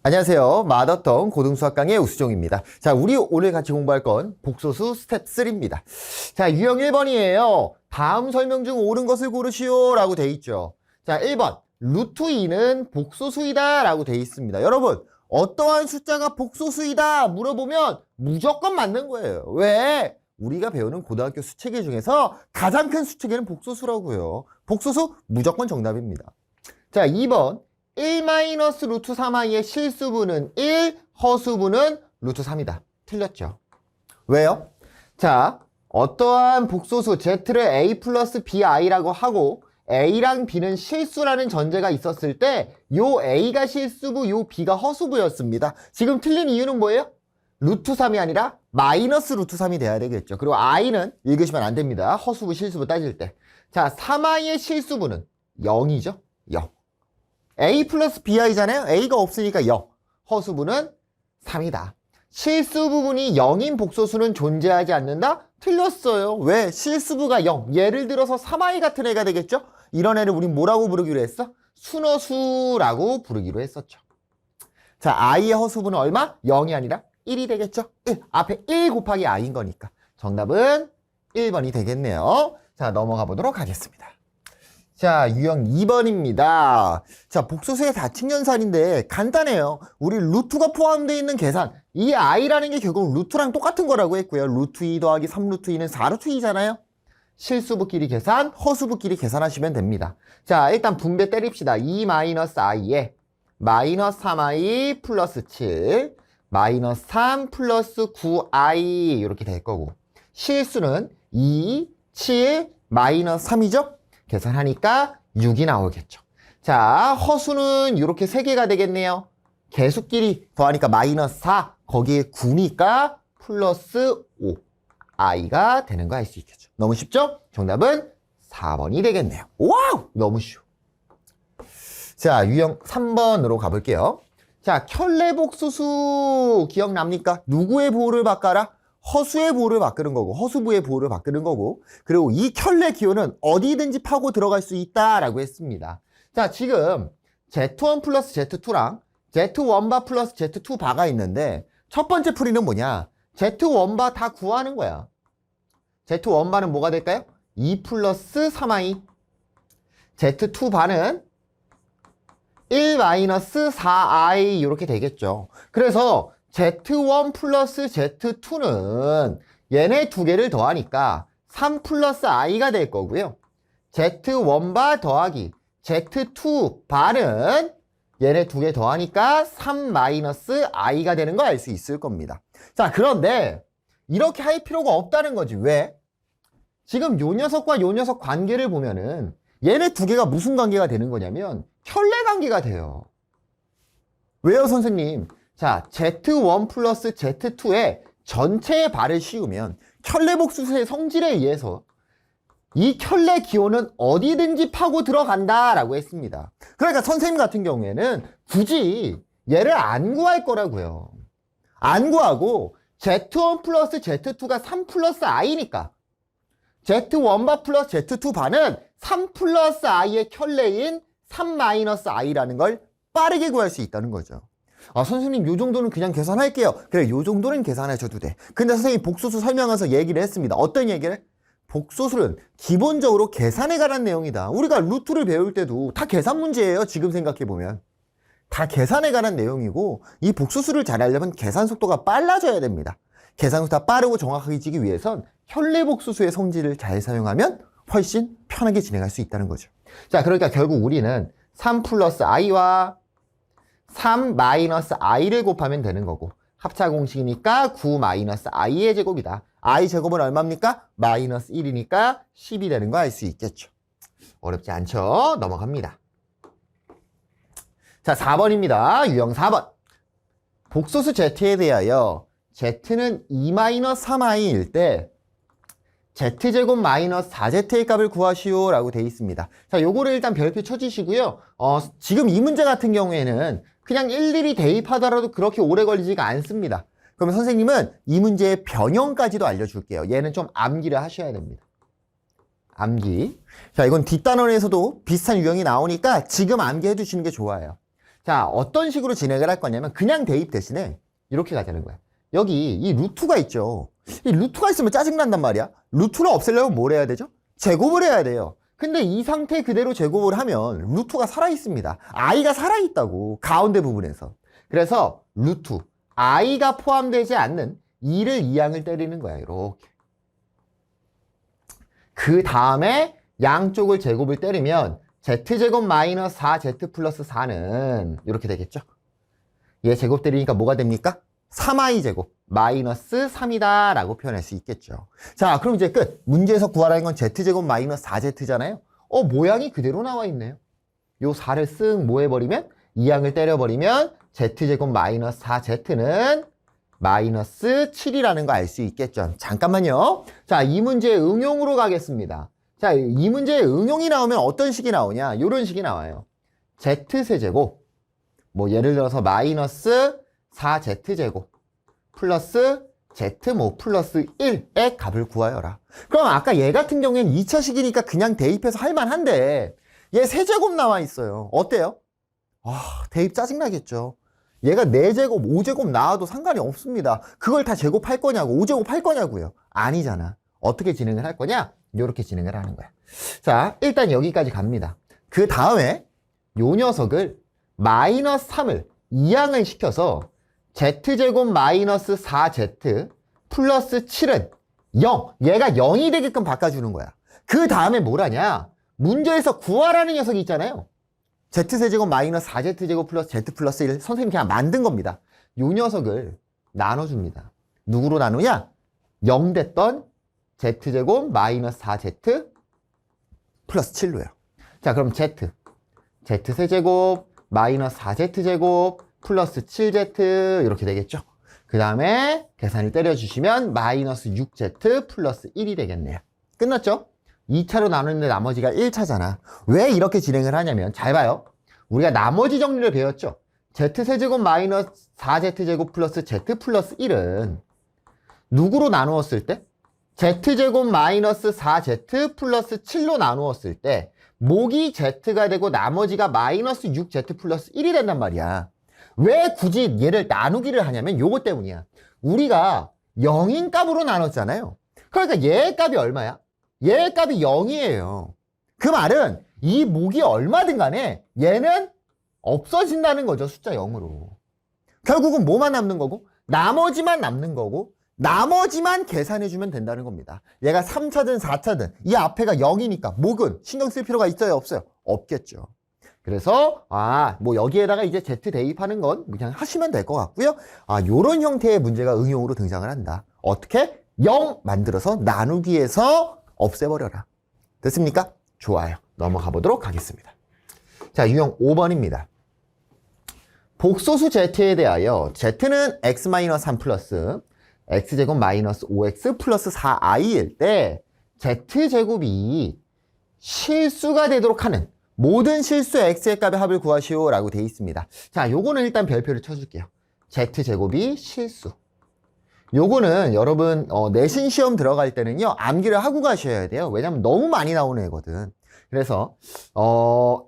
안녕하세요. 마더텅 고등수학 강의 우수종입니다. 자, 우리 오늘 같이 공부할 건 복소수 스텝 3입니다. 자, 유형 1번이에요. 다음 설명 중 옳은 것을 고르시오 라고 돼 있죠. 자, 1번 루트 2는 복소수이다 라고 돼 있습니다. 여러분, 어떠한 숫자가 복소수이다 물어보면 무조건 맞는 거예요. 왜? 우리가 배우는 고등학교 수체계 중에서 가장 큰 수체계는 복소수라고요. 복소수 무조건 정답입니다. 자, 2번 1-루트 3i의 실수분은 1, 허수분은 루트 3이다. 틀렸죠. 왜요? 자, 어떠한 복소수 z를 a 플러스 bi라고 하고 a랑 b는 실수라는 전제가 있었을 때 요 a가 실수부, 요 b가 허수부였습니다. 지금 틀린 이유는 뭐예요? 루트 3이 아니라 마이너스 루트 3이 돼야 되겠죠. 그리고 i는 읽으시면 안 됩니다. 허수부, 실수부 따질 때. 자, 3i의 실수분은 0이죠. 0. a 플러스 bi잖아요. a가 없으니까 0. 허수부는 3이다. 실수 부분이 0인 복소수는 존재하지 않는다? 틀렸어요. 왜? 실수부가 0. 예를 들어서 3i 같은 애가 되겠죠? 이런 애를 우린 뭐라고 부르기로 했어? 순허수라고 부르기로 했었죠. 자, i의 허수부는 얼마? 0이 아니라 1이 되겠죠? 1. 앞에 1 곱하기 i인 거니까. 정답은 1번이 되겠네요. 자, 넘어가 보도록 하겠습니다. 자, 유형 2번입니다. 자, 복소수의 다측연산인데 간단해요. 우리 루트가 포함되어 있는 계산. 이 i라는 게 결국 루트랑 똑같은 거라고 했고요. 루트 2 더하기 3루트 2는 4루트 2잖아요. 실수부끼리 계산, 허수부끼리 계산하시면 됩니다. 자, 일단 분배 때립시다. 2-i에 마이너스 3i 플러스 7, 마이너스 3 플러스 9i 이렇게 될 거고 실수는 2, 7, 마이너스 3이죠? 계산하니까 6이 나오겠죠. 자, 허수는 이렇게 3개가 되겠네요. 개수끼리 더하니까 마이너스 4, 거기에 9니까 플러스 5. i가 되는 거 알 수 있겠죠. 너무 쉽죠? 정답은 4번이 되겠네요. 와우! 너무 쉬워. 자, 유형 3번으로 가볼게요. 자, 켤레복소수 기억납니까? 누구의 보호를 바꿔라? 허수의 보호를 바꾸는 거고 허수부의 보호를 바꾸는 거고 그리고 이 켤레 기호는 어디든지 파고 들어갈 수 있다라고 했습니다. 자, 지금 Z1 플러스 Z2랑 Z1바 플러스 Z2바가 있는데 첫 번째 풀이는 뭐냐? Z1바 다 구하는 거야. Z1바는 뭐가 될까요? 2 플러스 3i. Z2바는 1 마이너스 4i 이렇게 되겠죠. 그래서 Z1 플러스 Z2는 얘네 두 개를 더하니까 3 플러스 i가 될 거고요. Z1바 더하기 Z2바는 얘네 두 개 더하니까 3 마이너스 i가 되는 거 알 수 있을 겁니다. 자, 그런데 이렇게 할 필요가 없다는 거지. 왜? 지금 요 녀석과 요 녀석 관계를 보면은 얘네 두 개가 무슨 관계가 되는 거냐면 켤레 관계가 돼요. 왜요, 선생님? 자, Z1 플러스 Z2의 전체의 발을 씌우면 켤레복소수의 성질에 의해서 이 켤레 기호는 어디든지 파고 들어간다라고 했습니다. 그러니까 선생님 같은 경우에는 굳이 얘를 안 구할 거라고요. 안 구하고 Z1 플러스 Z2가 3 플러스 i니까 Z1바 플러스 Z2바는 3 플러스 i의 켤레인 3 마이너스 i라는 걸 빠르게 구할 수 있다는 거죠. 아, 선생님 요 정도는 그냥 계산할게요. 그래, 요 정도는 계산하셔도 돼. 근데 선생님이 복소수 설명하면서 얘기를 했습니다. 어떤 얘기를? 복소수는 기본적으로 계산에 관한 내용이다. 우리가 루트를 배울 때도 다 계산 문제예요. 지금 생각해보면. 다 계산에 관한 내용이고 이 복소수를 잘 하려면 계산 속도가 빨라져야 됩니다. 계산 속도가 빠르고 정확하게 지기 위해선 켤레복소수의 성질을 잘 사용하면 훨씬 편하게 진행할 수 있다는 거죠. 자, 그러니까 결국 우리는 3 플러스 i와 3 마이너스 i를 곱하면 되는 거고 합차 공식이니까 9 마이너스 i의 제곱이다. i 제곱은 얼마입니까? 마이너스 1이니까 10이 되는 거 알 수 있겠죠. 어렵지 않죠? 넘어갑니다. 자, 4번입니다. 유형 4번. 복소수 z에 대하여 z는 2-3i일 때 z제곱 마이너스 4z의 값을 구하시오 라고 되어 있습니다. 자, 요거를 일단 별표 쳐주시고요. 지금 이 문제 같은 경우에는 그냥 일일이 대입하더라도 그렇게 오래 걸리지가 않습니다. 그러면 선생님은 이 문제의 변형까지도 알려줄게요. 얘는 좀 암기를 하셔야 됩니다. 암기. 자, 이건 뒷단원에서도 비슷한 유형이 나오니까 지금 암기해 두시는 게 좋아요. 자, 어떤 식으로 진행을 할 거냐면 그냥 대입 대신에 이렇게 가자는 거야. 여기 이 루트가 있죠. 이 루트가 있으면 짜증난단 말이야. 루트를 없애려면 뭘 해야 되죠? 제곱을 해야 돼요. 근데 이 상태 그대로 제곱을 하면 루트가 살아있습니다. i가 살아있다고, 가운데 부분에서. 그래서 루트, i가 포함되지 않는 2를 2항을 때리는 거야. 이렇게. 그 다음에 양쪽을 제곱을 때리면 z제곱 마이너스 4z 플러스 4는 이렇게 되겠죠. 얘 제곱 때리니까 뭐가 됩니까? 3i제곱 마이너스 3이다 라고 표현할 수 있겠죠. 자, 그럼 이제 끝. 문제에서 구하라는 건 z제곱 마이너스 4z잖아요. 모양이 그대로 나와 있네요. 요 4를 쓱 뭐 해버리면 2항을 때려버리면 z제곱 마이너스 4z는 마이너스 7이라는 거 알 수 있겠죠. 잠깐만요. 자, 이 문제의 응용으로 가겠습니다. 자, 이 문제의 응용이 나오면 어떤 식이 나오냐? 요런 식이 나와요. z세제곱, 뭐 예를 들어서 마이너스 4z제곱 플러스 z 뭐 플러스 1의 값을 구하여라. 그럼 아까 얘 같은 경우에는 2차식이니까 그냥 대입해서 할만한데 얘 세제곱 나와 있어요. 어때요? 대입 짜증나겠죠. 얘가 4제곱, 5제곱 나와도 상관이 없습니다. 그걸 다 제곱할 거냐고, 5제곱 할 거냐고요. 아니잖아. 어떻게 진행을 할 거냐? 이렇게 진행을 하는 거야. 자, 일단 여기까지 갑니다. 그 다음에 요 녀석을 마이너스 3을 2항을 시켜서 z제곱 마이너스 4z 플러스 7은 0. 얘가 0이 되게끔 바꿔주는 거야. 그 다음에 뭘 하냐? 문제에서 구하라는 녀석이 있잖아요. z세제곱 마이너스 4z제곱 플러스 z 플러스 1 선생님이 그냥 만든 겁니다. 요 녀석을 나눠줍니다. 누구로 나누냐? 0 됐던 z제곱 마이너스 4z 플러스 7로요. 자, 그럼 z세제곱 마이너스 4z제곱 플러스 7z 이렇게 되겠죠. 그 다음에 계산을 때려주시면 마이너스 6z 플러스 1이 되겠네요. 끝났죠? 2차로 나누는데 나머지가 1차잖아. 왜 이렇게 진행을 하냐면 잘 봐요. 우리가 나머지 정리를 배웠죠. z세제곱 마이너스 4z제곱 플러스 z 플러스 1은 누구로 나누었을 때? z제곱 마이너스 4z 플러스 7로 나누었을 때 목이 z가 되고 나머지가 마이너스 6z 플러스 1이 된단 말이야. 왜 굳이 얘를 나누기를 하냐면 요거 때문이야. 우리가 0인 값으로 나눴잖아요. 그러니까 얘의 값이 얼마야? 얘의 값이 0이에요. 그 말은 이 목이 얼마든 간에 얘는 없어진다는 거죠. 숫자 0으로. 결국은 뭐만 남는 거고? 나머지만 남는 거고 나머지만 계산해주면 된다는 겁니다. 얘가 3차든 4차든 이 앞에가 0이니까 목은 신경 쓸 필요가 있어요? 없어요? 없겠죠. 그래서 뭐 여기에다가 이제 Z 대입하는 건 그냥 하시면 될 것 같고요. 요런 형태의 문제가 응용으로 등장을 한다. 어떻게? 0 만들어서 나누기에서 없애버려라. 됐습니까? 좋아요. 넘어가 보도록 하겠습니다. 자, 유형 5번입니다. 복소수 Z에 대하여 Z는 x-3 플러스 x제곱 마이너스 5x 플러스 4i일 때 z제곱이 실수가 되도록 하는 모든 실수 x의 값의 합을 구하시오 라고 되어 있습니다. 자, 요거는 일단 별표를 쳐줄게요. z제곱이 실수. 요거는 여러분 내신 시험 들어갈 때는요 암기를 하고 가셔야 돼요. 왜냐면 너무 많이 나오는 애거든. 그래서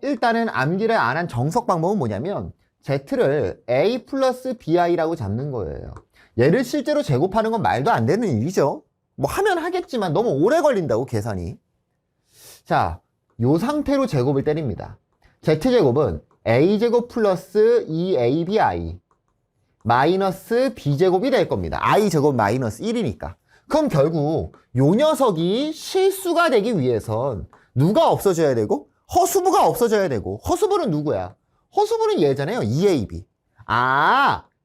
일단은 암기를 안 한 정석 방법은 뭐냐면 z를 a 플러스 bi라고 잡는 거예요. 얘를 실제로 제곱하는 건 말도 안 되는 일이죠. 뭐 하면 하겠지만 너무 오래 걸린다고 계산이. 자, 요 상태로 제곱을 때립니다. z제곱은 a제곱 플러스 2abi 마이너스 b제곱이 될 겁니다. i제곱 마이너스 1이니까. 그럼 결국 요 녀석이 실수가 되기 위해선 누가 없어져야 되고 허수부가 없어져야 되고 허수부는 누구야? 허수부는 얘잖아요. 2ab.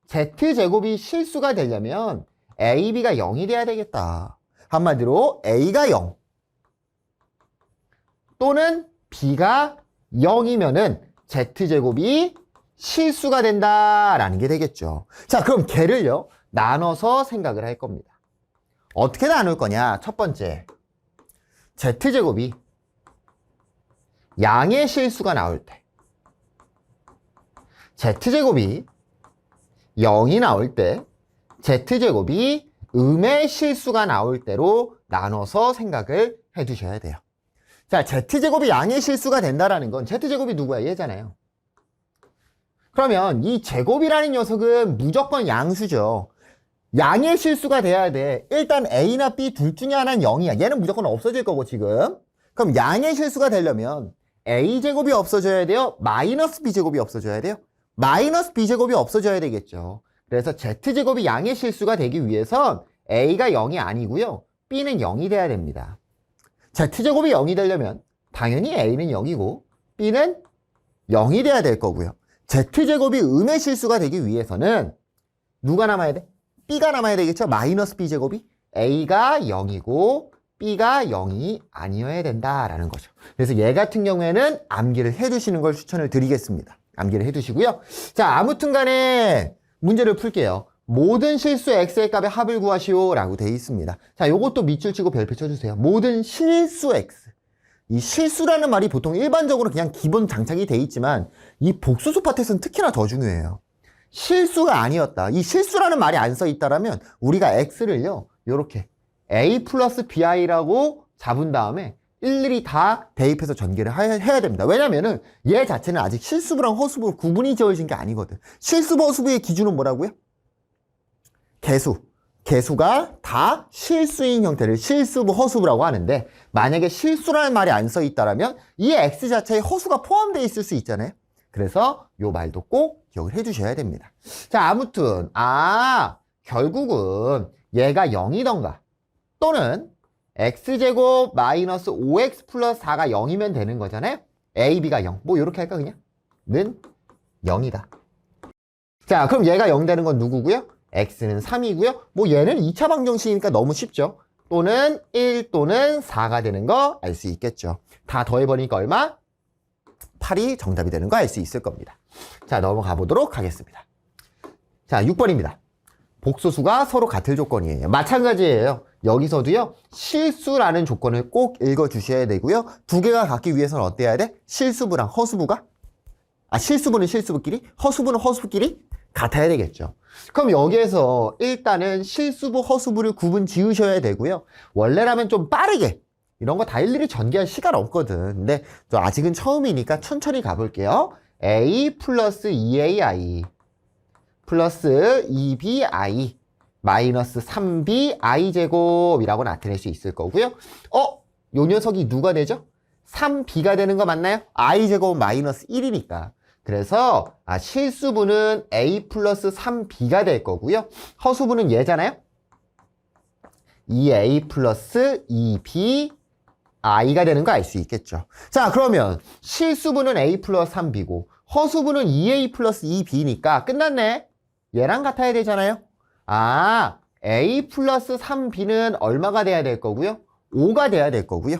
z제곱이 실수가 되려면 ab가 0이 돼야 되겠다. 한마디로 a가 0 또는 b가 0이면은 z제곱이 실수가 된다라는 게 되겠죠. 자, 그럼 걔를요 나눠서 생각을 할 겁니다. 어떻게 나눌 거냐? 첫 번째, z제곱이 양의 실수가 나올 때, z제곱이 0이 나올 때, z제곱이 음의 실수가 나올 때로 나눠서 생각을 해 두셔야 돼요. 자, z제곱이 양의 실수가 된다라는 건 z제곱이 누구야? 얘잖아요. 그러면 이 제곱이라는 녀석은 무조건 양수죠. 양의 실수가 돼야 돼. 일단 A나 B 둘 중에 하나는 0이야. 얘는 무조건 없어질 거고 지금. 그럼 양의 실수가 되려면 A제곱이 없어져야 돼요? 마이너스 B제곱이 없어져야 돼요? 마이너스 B제곱이 없어져야 되겠죠. 그래서 Z제곱이 양의 실수가 되기 위해선 A가 0이 아니고요. B는 0이 돼야 됩니다. Z제곱이 0이 되려면 당연히 A는 0이고 B는 0이 돼야 될 거고요. Z제곱이 음의 실수가 되기 위해서는 누가 남아야 돼? B가 남아야 되겠죠? 마이너스 B제곱이 A가 0이고 B가 0이 아니어야 된다라는 거죠. 그래서 얘 같은 경우에는 암기를 해두시는 걸 추천을 드리겠습니다. 암기를 해두시고요. 자, 아무튼 간에 문제를 풀게요. 모든 실수 x의 값의 합을 구하시오 라고 되어 있습니다. 자, 요것도 밑줄 치고 별표 쳐주세요. 모든 실수 x. 이 실수라는 말이 보통 일반적으로 그냥 기본 장착이 돼 있지만 이 복수수 파트에서는 특히나 더 중요해요. 실수가 아니었다. 이 실수라는 말이 안 써 있다라면 우리가 x를요. 요렇게 a 플러스 bi라고 잡은 다음에 일일이 다 대입해서 전개를 해야 됩니다. 왜냐면은 얘 자체는 아직 실수부랑 허수부 구분이 지어진 게 아니거든. 실수부, 허수부의 기준은 뭐라고요? 개수. 개수가 다 실수인 형태를 실수부, 허수부라고 하는데 만약에 실수라는 말이 안 써 있다라면 이 x 자체에 허수가 포함되어 있을 수 있잖아요. 그래서 요 말도 꼭 기억을 해주셔야 됩니다. 자, 아무튼 결국은 얘가 0이던가 또는 x제곱 마이너스 5x 플러스 4가 0이면 되는 거잖아요. a, b가 0. 뭐 이렇게 할까 그냥? 는 0이다. 자, 그럼 얘가 0 되는 건 누구고요? x는 3이고요. 뭐 얘는 2차 방정식이니까 너무 쉽죠. 또는 1 또는 4가 되는 거 알 수 있겠죠. 다 더해버리니까 얼마? 8이 정답이 되는 거 알 수 있을 겁니다. 자, 넘어가 보도록 하겠습니다. 자, 6번입니다. 복소수가 서로 같을 조건이에요. 마찬가지예요. 여기서도요. 실수라는 조건을 꼭 읽어주셔야 되고요. 두 개가 같기 위해서는 어때야 돼? 실수부랑 허수부가? 실수부는 실수부끼리? 허수부는 허수부끼리? 같아야 되겠죠. 그럼 여기에서 일단은 실수부, 허수부를 구분 지으셔야 되고요. 원래라면 좀 빠르게 이런 거 다 일일이 전개할 시간 없거든. 근데 저 아직은 처음이니까 천천히 가볼게요. a 플러스 2ai 플러스 2bi 마이너스 3b i제곱이라고 나타낼 수 있을 거고요. 요 녀석이 누가 되죠? 3b가 되는 거 맞나요? i제곱 마이너스 1이니까. 그래서 실수부는 a 플러스 3b가 될 거고요. 허수부는 얘잖아요. 2a 플러스 2b i가 되는 거 알 수 있겠죠. 자, 그러면 실수부는 a 플러스 3b고 허수부는 2a 플러스 2b니까 끝났네. 얘랑 같아야 되잖아요. a 플러스 3b는 얼마가 돼야 될 거고요? 5가 돼야 될 거고요.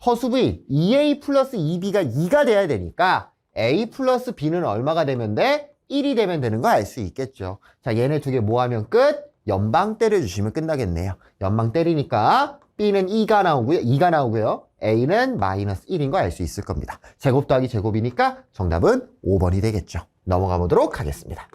허수부인 2a 플러스 2b가 2가 돼야 되니까 a 플러스 b는 얼마가 되면 돼? 1이 되면 되는 거 알 수 있겠죠. 자, 얘네 두 개 모하면 끝. 연방 때려주시면 끝나겠네요. 연방 때리니까 b는 2가 나오고요. a는 마이너스 1인 거 알 수 있을 겁니다. 제곱 더하기 제곱이니까 정답은 5번이 되겠죠. 넘어가 보도록 하겠습니다.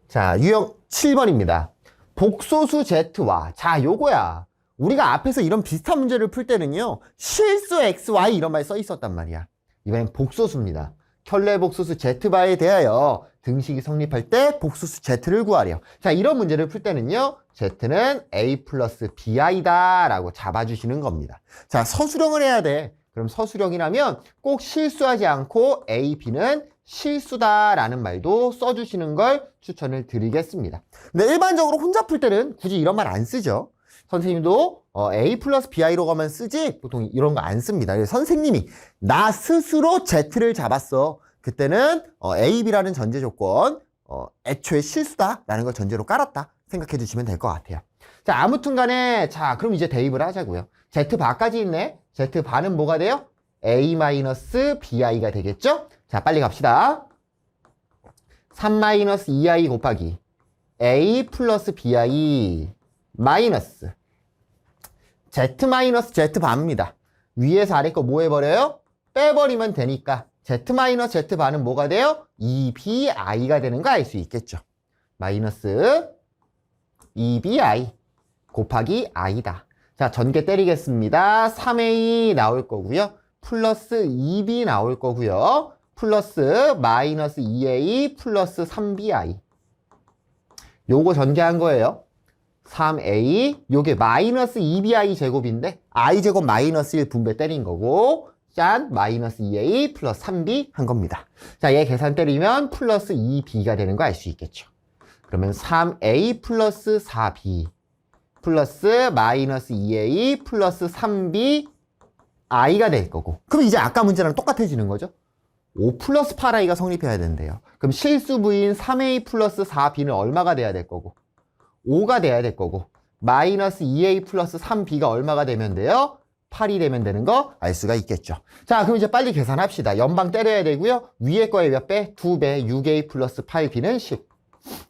자, 유형 7번입니다. 복소수 z와 요거야. 우리가 앞에서 이런 비슷한 문제를 풀 때는요. 실수 xy 이런 말 써 있었단 말이야. 이번엔 복소수입니다. 켤레 복소수 z바에 대하여 등식이 성립할 때 복소수 z를 구하래요. 자, 이런 문제를 풀 때는요. z는 a 플러스 bi다 라고 잡아주시는 겁니다. 자, 서술형을 해야 돼. 그럼 서술형이라면 꼭 실수하지 않고 a, b는 실수다라는 말도 써주시는 걸 추천을 드리겠습니다. 근데 일반적으로 혼자 풀 때는 굳이 이런 말 안 쓰죠. 선생님도 a 플러스 bi로가만 쓰지 보통 이런 거 안 씁니다. 그래서 선생님이 나 스스로 z를 잡았어. 그때는 a, b라는 전제 조건 애초에 실수다라는 걸 전제로 깔았다 생각해 주시면 될 것 같아요. 자, 아무튼 간에 자, 그럼 이제 대입을 하자고요. z바까지 있네. z바는 뭐가 돼요? a 마이너스 bi가 되겠죠? 자, 빨리 갑시다. 3-2i 곱하기 a 플러스 bi 마이너스 z 마이너스 z바입니다. 위에서 아래 거 뭐 해버려요? 빼버리면 되니까 z 마이너스 z바는 뭐가 돼요? 2bi가 되는 거 알 수 있겠죠. 마이너스 2bi 곱하기 i다. 자, 전개 때리겠습니다. 3a 나올 거고요. 플러스 2b 나올 거고요. 플러스 마이너스 2a 플러스 3bi. 요거 전개한 거예요. 3a, 요게 마이너스 2bi 제곱인데 i 제곱 마이너스 1 분배 때린 거고 짠 마이너스 2a 플러스 3b 한 겁니다. 자, 얘 계산 때리면 플러스 2b가 되는 거 알 수 있겠죠. 그러면 3a 플러스 4b 플러스 마이너스 2a 플러스 3b i가 될 거고. 그럼 이제 아까 문제랑 똑같아지는 거죠. 5 플러스 8i가 성립해야 된대요. 그럼 실수부인 3a 플러스 4b는 얼마가 돼야 될 거고 5가 돼야 될 거고 마이너스 2a 플러스 3b가 얼마가 되면 돼요? 8이 되면 되는 거 알 수가 있겠죠. 자, 그럼 이제 빨리 계산합시다. 연방 때려야 되고요. 위에 거에 몇 배? 2배 6a 플러스 8b는 10.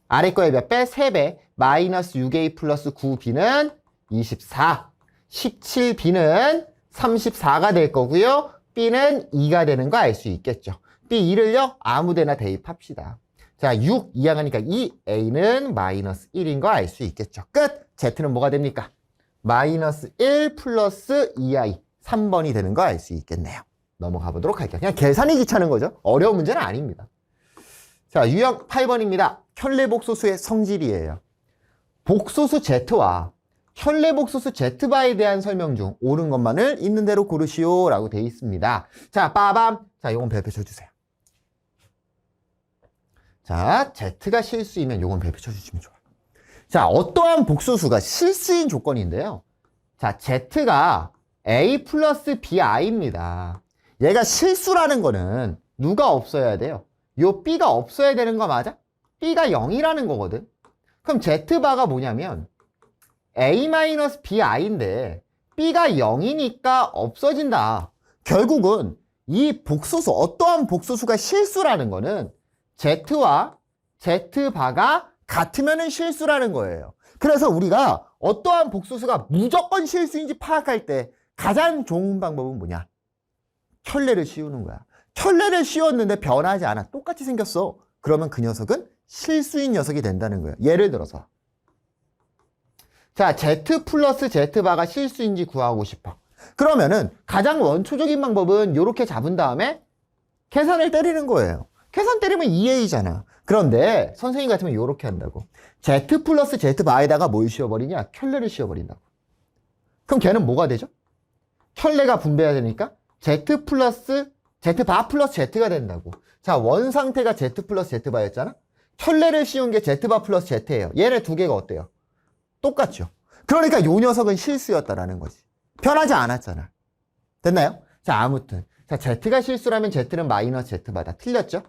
아래 거에 몇 배? 3배 마이너스 6a 플러스 9b는 24. 17b는 34가 될 거고요. b는 2가 되는 거 알 수 있겠죠. b2를요 아무데나 대입합시다. 자, 6 이항하니까 2, a는 마이너스 1인 거 알 수 있겠죠. 끝! z는 뭐가 됩니까? 마이너스 1 플러스 2i 3번이 되는 거 알 수 있겠네요. 넘어가 보도록 할게요. 그냥 계산이 귀찮은 거죠. 어려운 문제는 아닙니다. 자, 유형 8번입니다. 현례복소수의 성질이에요. 복소수 z와 현례복소수 z바에 대한 설명 중 옳은 것만을 있는 대로 고르시오 라고 되어 있습니다. 자, 빠밤. 자, 요건 별표 쳐주세요. 자, z가 실수이면 요건 별표 쳐주시면 좋아요. 자, 어떠한 복소수가 실수인 조건인데요. 자, z가 a 플러스 bi입니다. 얘가 실수라는 거는 누가 없어야 돼요? 요 b가 없어야 되는 거 맞아? b가 0이라는 거거든. 그럼 z바가 뭐냐면 a-bi인데 b가 0이니까 없어진다. 결국은 이 복소수, 어떠한 복소수가 실수라는 거는 z와 z바가 같으면은 실수라는 거예요. 그래서 우리가 어떠한 복소수가 무조건 실수인지 파악할 때 가장 좋은 방법은 뭐냐? 켤레를 씌우는 거야. 켤레를 씌웠는데 변하지 않아. 똑같이 생겼어. 그러면 그 녀석은 실수인 녀석이 된다는 거예요. 예를 들어서 자, z 플러스 z바가 실수인지 구하고 싶어. 그러면은 가장 원초적인 방법은 이렇게 잡은 다음에 계산을 때리는 거예요. 계산 때리면 2a잖아. 그런데 선생님 같으면 이렇게 한다고. z 플러스 z바에다가 뭘 씌워버리냐? 켤레를 씌워버린다고. 그럼 걔는 뭐가 되죠? 켤레가 분배해야 되니까 z 플러스 z바 플러스 z가 된다고. 자, 원 상태가 z 플러스 z바였잖아. 켤레를 씌운 게 z바 플러스 z예요. 얘네 두 개가 어때요? 똑같죠. 그러니까 요 녀석은 실수였다라는 거지. 변하지 않았잖아. 됐나요? 자, 아무튼 자, z가 실수라면 z는 마이너스 z바다. 틀렸죠?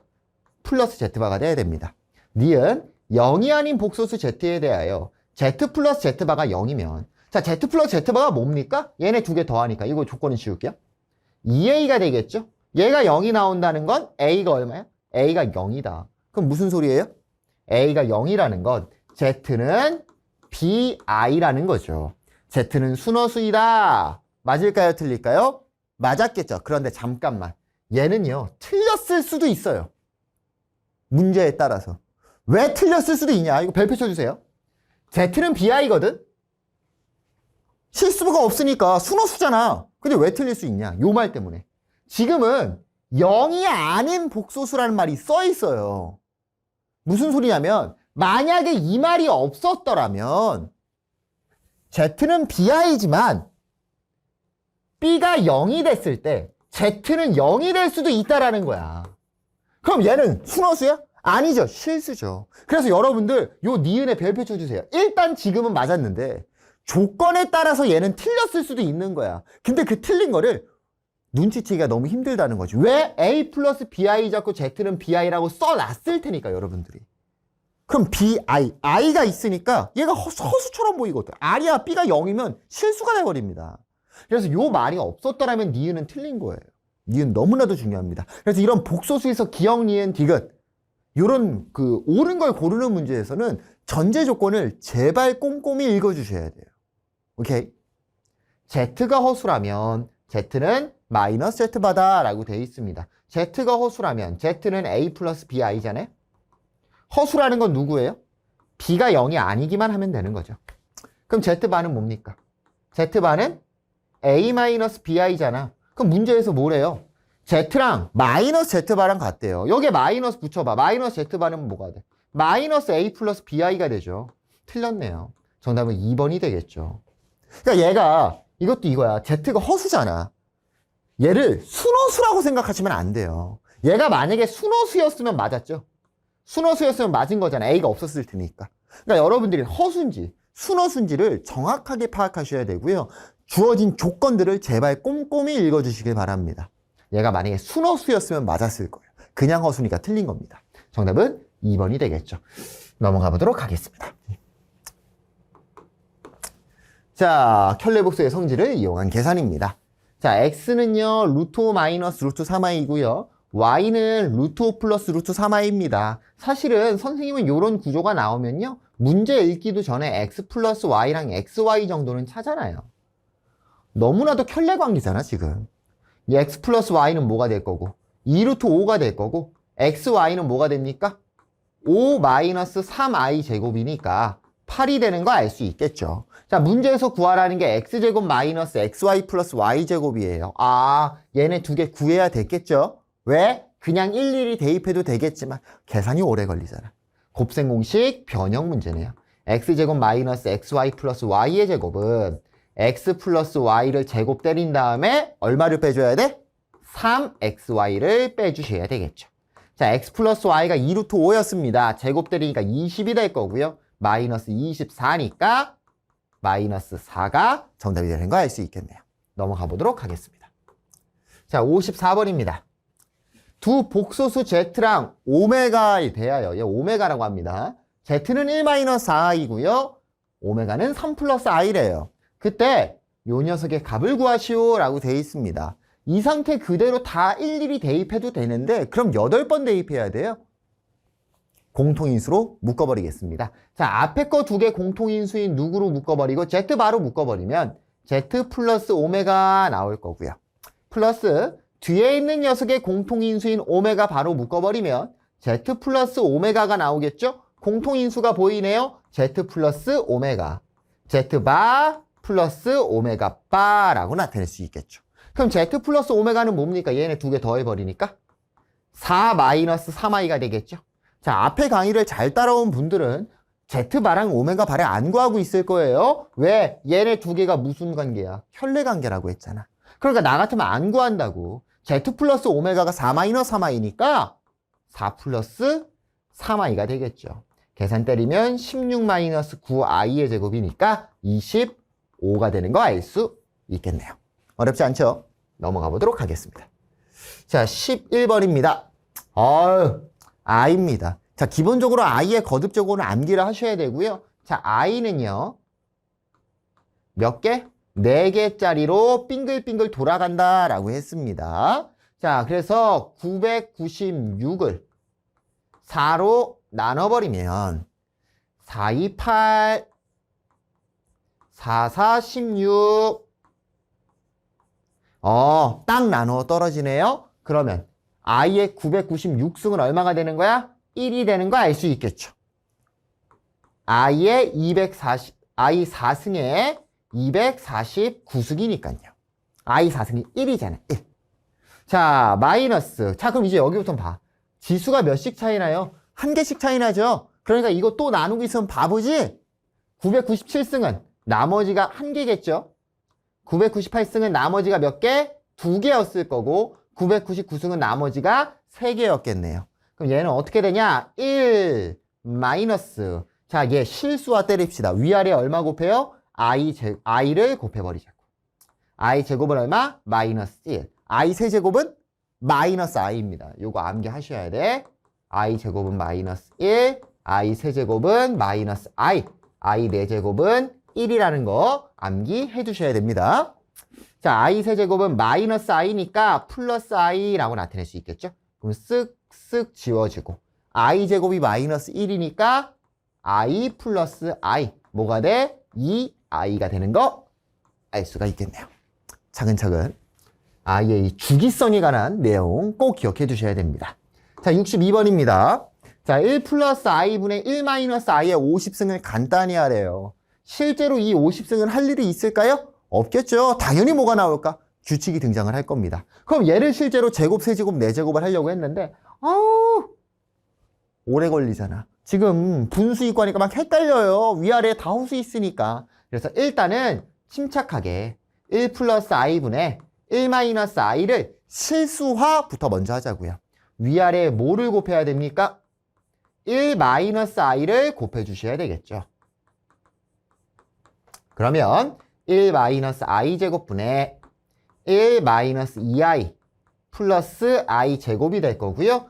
플러스 z바가 돼야 됩니다. 니은 0이 아닌 복소수 z에 대하여 z 플러스 z바가 0이면 자, z 플러스 z바가 뭡니까? 얘네 두 개 더하니까 이거 조건은 지울게요. 2a가 되겠죠? 얘가 0이 나온다는 건 a가 얼마야? a가 0이다. 그럼 무슨 소리예요? a가 0이라는 건 z는 bi라는 거죠. z는 순허수이다. 맞을까요? 틀릴까요? 맞았겠죠. 그런데 잠깐만. 얘는요, 틀렸을 수도 있어요. 문제에 따라서. 왜 틀렸을 수도 있냐? 이거 별표 쳐주세요. z는 bi거든? 실수가 없으니까 순허수잖아. 근데 왜 틀릴 수 있냐? 요 말 때문에. 지금은 0이 아닌 복소수라는 말이 써 있어요. 무슨 소리냐면 만약에 이 말이 없었더라면 z는 bi지만 b가 0이 됐을 때 z는 0이 될 수도 있다라는 거야. 그럼 얘는 순허수야? 아니죠. 실수죠. 그래서 여러분들 요 니은에 별표 쳐주세요. 일단 지금은 맞았는데 조건에 따라서 얘는 틀렸을 수도 있는 거야. 근데 그 틀린 거를 눈치채기가 너무 힘들다는 거지. 왜? a 플러스 bi 잡고 z는 bi라고 써놨을 테니까 여러분들이. 그럼 i가 있으니까 얘가 허수처럼 보이거든. 아니야, b가 0이면 실수가 돼버립니다. 그래서 요 말이 없었더라면 니은은 틀린 거예요. 니은 너무나도 중요합니다. 그래서 이런 복소수에서 기역, 니은, 디귿 요런 그 옳은 걸 고르는 문제에서는 전제 조건을 제발 꼼꼼히 읽어주셔야 돼요. 오케이? z가 허수라면 z는 마이너스 z바다 라고 되어 있습니다. z가 허수라면 z는 a 플러스 bi잖아요. 허수라는 건 누구예요? b가 0이 아니기만 하면 되는 거죠. 그럼 z바는 뭡니까? z바는 a-bi잖아. 그럼 문제에서 뭐래요? Z랑 마이너스 Z바랑 같대요. 여기에 마이너스 붙여봐. 마이너스 Z바는 뭐가 돼? 마이너스 A 플러스 BI가 되죠. 틀렸네요. 정답은 2번이 되겠죠. 그러니까 얘가 이것도 이거야. Z가 허수잖아. 얘를 순허수라고 생각하시면 안 돼요. 얘가 만약에 순허수였으면 맞았죠. 순허수였으면 맞은 거잖아. A가 없었을 테니까. 그러니까 여러분들이 허수인지 순허수인지를 정확하게 파악하셔야 되고요. 주어진 조건들을 제발 꼼꼼히 읽어주시길 바랍니다. 얘가 만약에 순허수였으면 맞았을 거예요. 그냥 허수니까 틀린 겁니다. 정답은 2번이 되겠죠. 넘어가 보도록 하겠습니다. 자, 켤레복수의 성질을 이용한 계산입니다. 자, x는요 루트 5 마이너스 루트 3i이고요. y는 루트 5 플러스 루트 3i입니다. 사실은 선생님은 이런 구조가 나오면요 문제 읽기도 전에 x 플러스 y랑 xy 정도는 찾아놔요. 너무나도 켤레 관계잖아 지금. 이 x 플러스 y는 뭐가 될 거고 2루트 5가 될 거고 xy는 뭐가 됩니까? 5 마이너스 3i 제곱이니까 8이 되는 거 알 수 있겠죠. 자, 문제에서 구하라는 게 x제곱 마이너스 xy 플러스 y제곱이에요. 아, 얘네 두 개 구해야 됐겠죠? 왜? 그냥 일일이 대입해도 되겠지만 계산이 오래 걸리잖아. 곱셈 공식 변형 문제네요. x제곱 마이너스 xy 플러스 y의 제곱은 x 플러스 y를 제곱 때린 다음에 얼마를 빼줘야 돼? 3xy를 빼주셔야 되겠죠. 자, x 플러스 y가 2루트 5였습니다. 제곱 때리니까 20이 될 거고요. 마이너스 24니까 마이너스 4가 정답이 되는 거 알 수 있겠네요. 넘어가 보도록 하겠습니다. 자, 54번입니다. 두 복소수 Z랑 오메가에 대하여, 얘 오메가라고 합니다. Z는 1-4i고요. 오메가는 3 플러스 i래요. 그때 요 녀석의 값을 구하시오 라고 되어 있습니다. 이 상태 그대로 다 일일이 대입해도 되는데 그럼 8번 대입해야 돼요. 공통인수로 묶어버리겠습니다. 자, 앞에 거 두 개 공통인수인 누구로 묶어버리고 Z바로 묶어버리면 Z 플러스 오메가 나올 거고요. 플러스 뒤에 있는 녀석의 공통인수인 오메가 바로 묶어버리면 Z 플러스 오메가가 나오겠죠? 공통인수가 보이네요. Z 플러스 오메가. Z바 플러스 오메가 바라고 나타낼 수 있겠죠. 그럼 Z 플러스 오메가는 뭡니까? 얘네 두 개 더해버리니까 4 마이너스 3i가 되겠죠. 자, 앞에 강의를 잘 따라온 분들은 Z바랑 오메가 바를 안 구하고 있을 거예요. 왜? 얘네 두 개가 무슨 관계야? 혈내 관계라고 했잖아. 그러니까 나 같으면 안 구한다고. Z 플러스 오메가가 4 마이너스 3i니까 4 플러스 3i가 되겠죠. 계산 때리면 16 마이너스 9i의 제곱이니까 25가 되는 거 알 수 있겠네요. 어렵지 않죠? 넘어가 보도록 하겠습니다. 자, 11번입니다. i입니다. 자, 기본적으로 i의 거듭적으로는 암기를 하셔야 되고요. 자, i는요. 몇 개? 4개짜리로 빙글빙글 돌아간다라고 했습니다. 자, 그래서 996을 4로 나눠버리면 4, 2, 8, 4, 4, 16 딱 나눠 떨어지네요. 그러면 i의 996승은 얼마가 되는 거야? 1이 되는 거 알 수 있겠죠. i의 i 4승에 249승이니까요. i 4승이 1이잖아. 1. 자, 마이너스. 자, 그럼 이제 여기부터 봐. 지수가 몇씩 차이나요? 한 개씩 차이나죠? 그러니까 이거 또 나누고 있으면 바보지? 997승은 나머지가 한 개겠죠? 998승은 나머지가 몇 개? 2개였을 거고 999승은 나머지가 3개였겠네요. 그럼 얘는 어떻게 되냐? 1 마이너스. 자, 얘 실수와 때립시다. 위아래 얼마 곱해요? i를 곱해버리자고. i 제곱은 얼마? 마이너스 1. i 세제곱은 마이너스 i입니다. 요거 암기하셔야 돼. i 제곱은 마이너스 1. i 세제곱은 마이너스 i. i 4제곱은 1이라는 거 암기해 두셔야 됩니다. 자, i 세제곱은 마이너스 i니까 플러스 i라고 나타낼 수 있겠죠? 그럼 쓱쓱 지워지고 i 제곱이 마이너스 1이니까 i 플러스 i 뭐가 돼? 2i가 되는 거 알 수가 있겠네요. 차근차근 i의 이 주기성에 관한 내용 꼭 기억해 두셔야 됩니다. 자, 62번입니다. 자, 1 플러스 i분의 1 마이너스 i의 50승을 간단히 하래요. 실제로 이 50승을 할 일이 있을까요? 없겠죠. 당연히 뭐가 나올까? 규칙이 등장을 할 겁니다. 그럼 얘를 실제로 제곱, 세제곱, 네제곱을 하려고 했는데 오래 걸리잖아. 지금 분수 이과니까 막 헷갈려요. 위아래에 다 호수 있으니까. 그래서 일단은 침착하게 1 플러스 i분의 1 마이너스 i를 실수화부터 먼저 하자고요. 위아래에 뭐를 곱해야 됩니까? 1 마이너스 i를 곱해 주셔야 되겠죠. 그러면 1 마이너스 i 제곱분의 1 마이너스 2i 플러스 i 제곱이 될 거고요.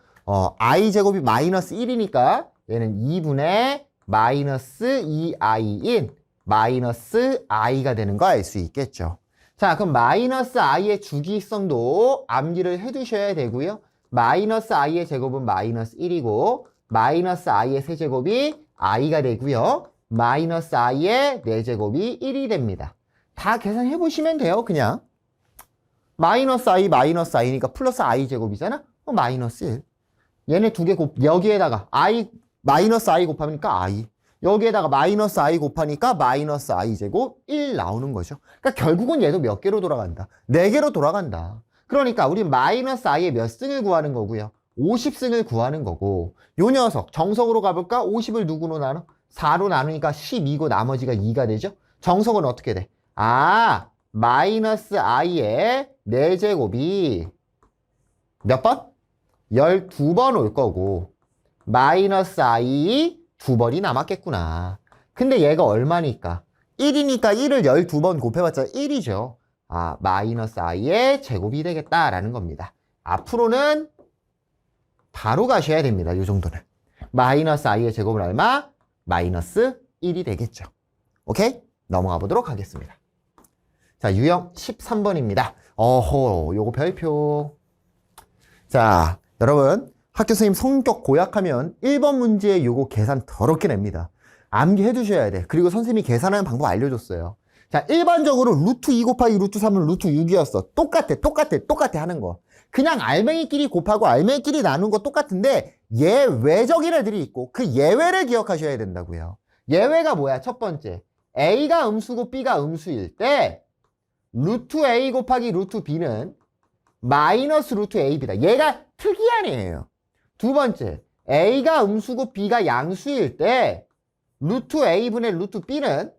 i 제곱이 마이너스 1이니까 얘는 2분의 마이너스 2i인 마이너스 i가 되는 거 알 수 있겠죠. 자, 그럼 마이너스 i의 주기성도 암기를 해두셔야 되고요. 마이너스 i의 제곱은 마이너스 1이고 마이너스 i의 세제곱이 i가 되고요. 마이너스 i의 4제곱이 1이 됩니다. 다 계산해 보시면 돼요. 그냥 마이너스 i니까 플러스 i 제곱이잖아. 마이너스 1. 얘네 두 개 여기에다가 마이너스 i 곱하니까 i. 여기에다가 마이너스 i 곱하니까 마이너스 i 제곱 1 나오는 거죠. 그러니까 결국은 얘도 몇 개로 돌아간다? 4개로 돌아간다. 그러니까 우리 마이너스 i의 몇 승을 구하는 거고요. 50승을 구하는 거고, 요 녀석 정석으로 가볼까? 50을 누구로 나눠? 4로 나누니까 12고 나머지가 2가 되죠. 정석은 어떻게 돼? 마이너스 i의 4제곱이 몇 번? 12번 올 거고 마이너스 i 2번이 남았겠구나. 근데 얘가 얼마니까? 1이니까 1을 12번 곱해봤자 1이죠. 마이너스 i의 제곱이 되겠다라는 겁니다. 앞으로는 바로 가셔야 됩니다. 이 정도는. 마이너스 i의 제곱은 얼마? 마이너스 1이 되겠죠. 오케이? 넘어가 보도록 하겠습니다. 자, 유형 13번입니다. 요거 별표. 자, 여러분 학교 선생님 성격 고약하면 1번 문제에 요거 계산 더럽게 냅니다. 암기해 두셔야 돼. 그리고 선생님이 계산하는 방법 알려줬어요. 자, 일반적으로 루트 2 곱하기 루트 3은 루트 6이었어. 똑같아 하는 거. 그냥 알맹이끼리 곱하고 알맹이끼리 나눈 거 똑같은데 예외적인 애들이 있고 그 예외를 기억하셔야 된다고요. 예외가 뭐야? 첫 번째, A가 음수고 B가 음수일 때 루트 A 곱하기 루트 B는 마이너스 루트 AB다. 얘가 특이한 애예요. 두 번째, A가 음수고 B가 양수일 때 루트 A분의 루트 B는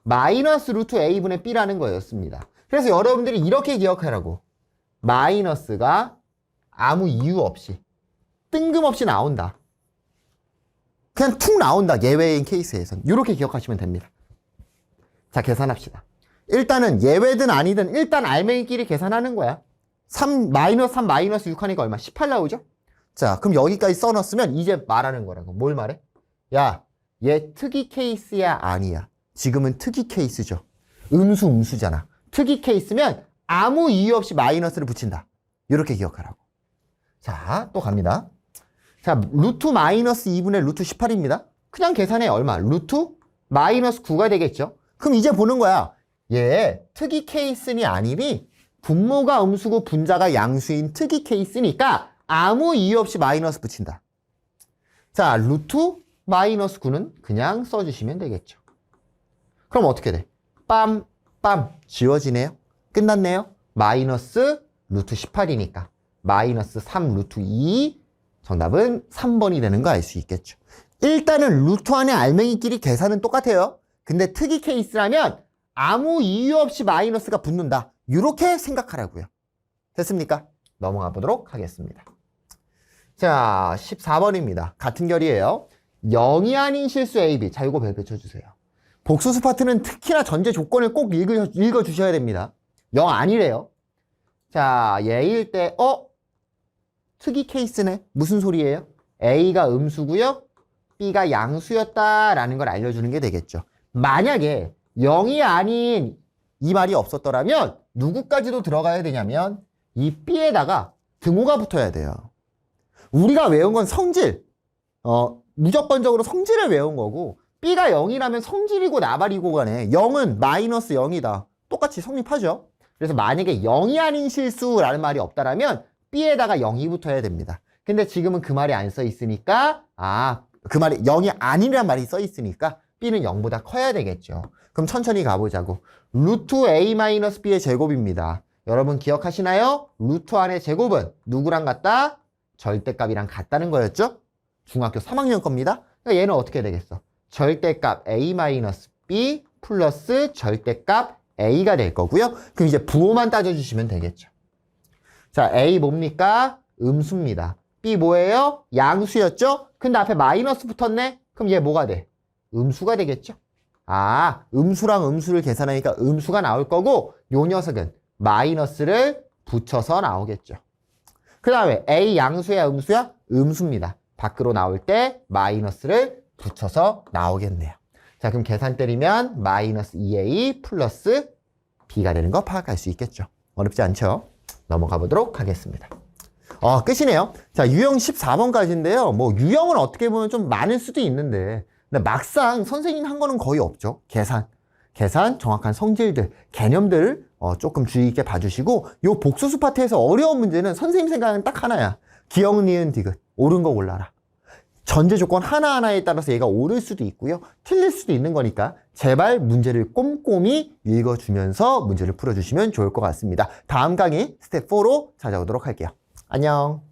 마이너스 루트 A분의 B라는 거였습니다. 그래서 여러분들이 이렇게 기억하라고. 마이너스가 아무 이유 없이 뜬금없이 나온다. 그냥 툭 나온다. 예외인 케이스에선. 이렇게 기억하시면 됩니다. 자, 계산합시다. 일단은 예외든 아니든 일단 알맹이끼리 계산하는 거야. 마이너스 3 마이너스 6 하니까 얼마? 18 나오죠? 자, 그럼 여기까지 써놨으면 이제 말하는 거라고. 뭘 말해? 야, 얘 특이 케이스야 아니야? 지금은 특이 케이스죠. 음수잖아. 특이 케이스면 아무 이유 없이 마이너스를 붙인다. 이렇게 기억하라고. 자, 또 갑니다. 자, 루트 마이너스 2분의 루트 18입니다. 그냥 계산해. 얼마? 루트 마이너스 9가 되겠죠? 그럼 이제 보는 거야. 얘 특이 케이스니 아니니? 분모가 음수고 분자가 양수인 특이 케이스니까 아무 이유 없이 마이너스 붙인다. 자, 루트 마이너스 9는 그냥 써주시면 되겠죠. 그럼 어떻게 돼? 빰 지워지네요. 끝났네요. 마이너스 루트 18이니까 마이너스 3 루트 2. 정답은 3번이 되는 거 알 수 있겠죠. 일단은 루트 안에 알맹이끼리 계산은 똑같아요. 근데 특이 케이스라면 아무 이유 없이 마이너스가 붙는다. 이렇게 생각하라고요. 됐습니까? 넘어가 보도록 하겠습니다. 자, 14번입니다. 같은 결이에요. 0이 아닌 실수 AB. 자, 이거 별표 쳐주세요. 복소수 파트는 특히나 전제 조건을 꼭 읽어주셔야 됩니다. 0 아니래요. 자, 얘일 때 특이 케이스네. 무슨 소리예요? A가 음수고요, B가 양수였다라는 걸 알려주는 게 되겠죠. 만약에 0이 아닌 이 말이 없었더라면 누구까지도 들어가야 되냐면 이 B에다가 등호가 붙어야 돼요. 우리가 외운 건 성질, 무조건적으로 성질을 외운 거고 B가 0이라면 성질이고 나발이고 간에 0은 마이너스 0이다. 똑같이 성립하죠. 그래서 만약에 0이 아닌 실수라는 말이 없다라면 B에다가 0이 붙어야 됩니다. 근데 지금은 그 말이 안 써 있으니까 그 말이 0이 아니란 말이 써 있으니까 b는 0보다 커야 되겠죠. 그럼 천천히 가보자고. 루트 a-b의 제곱입니다. 여러분 기억하시나요? 루트 안의 제곱은 누구랑 같다? 절대값이랑 같다는 거였죠? 중학교 3학년 겁니다. 그러니까 얘는 어떻게 되겠어? 절대값 a-b 플러스 절대값 a가 될 거고요. 그럼 이제 부호만 따져주시면 되겠죠. 자, a 뭡니까? 음수입니다. b 뭐예요? 양수였죠? 근데 앞에 마이너스 붙었네? 그럼 얘 뭐가 돼? 음수가 되겠죠? 아, 음수랑 음수를 계산하니까 음수가 나올 거고 요 녀석은 마이너스를 붙여서 나오겠죠. 그 다음에 a 양수야 음수야? 음수입니다. 밖으로 나올 때 마이너스를 붙여서 나오겠네요. 자, 그럼 계산 때리면 마이너스 2a 플러스 b가 되는 거 파악할 수 있겠죠. 어렵지 않죠? 넘어가 보도록 하겠습니다. 끝이네요. 자, 유형 14번까지인데요. 뭐 유형은 어떻게 보면 좀 많을 수도 있는데 근데 막상 선생님 한 거는 거의 없죠. 계산, 정확한 성질들, 개념들 조금 주의 있게 봐주시고 요 복소수 파트에서 어려운 문제는 선생님 생각은 딱 하나야. 기억, 니은, 디귿. 옳은 거 골라라. 전제 조건 하나하나에 따라서 얘가 옳을 수도 있고요. 틀릴 수도 있는 거니까 제발 문제를 꼼꼼히 읽어주면서 문제를 풀어주시면 좋을 것 같습니다. 다음 강의 스텝 4로 찾아오도록 할게요. 안녕.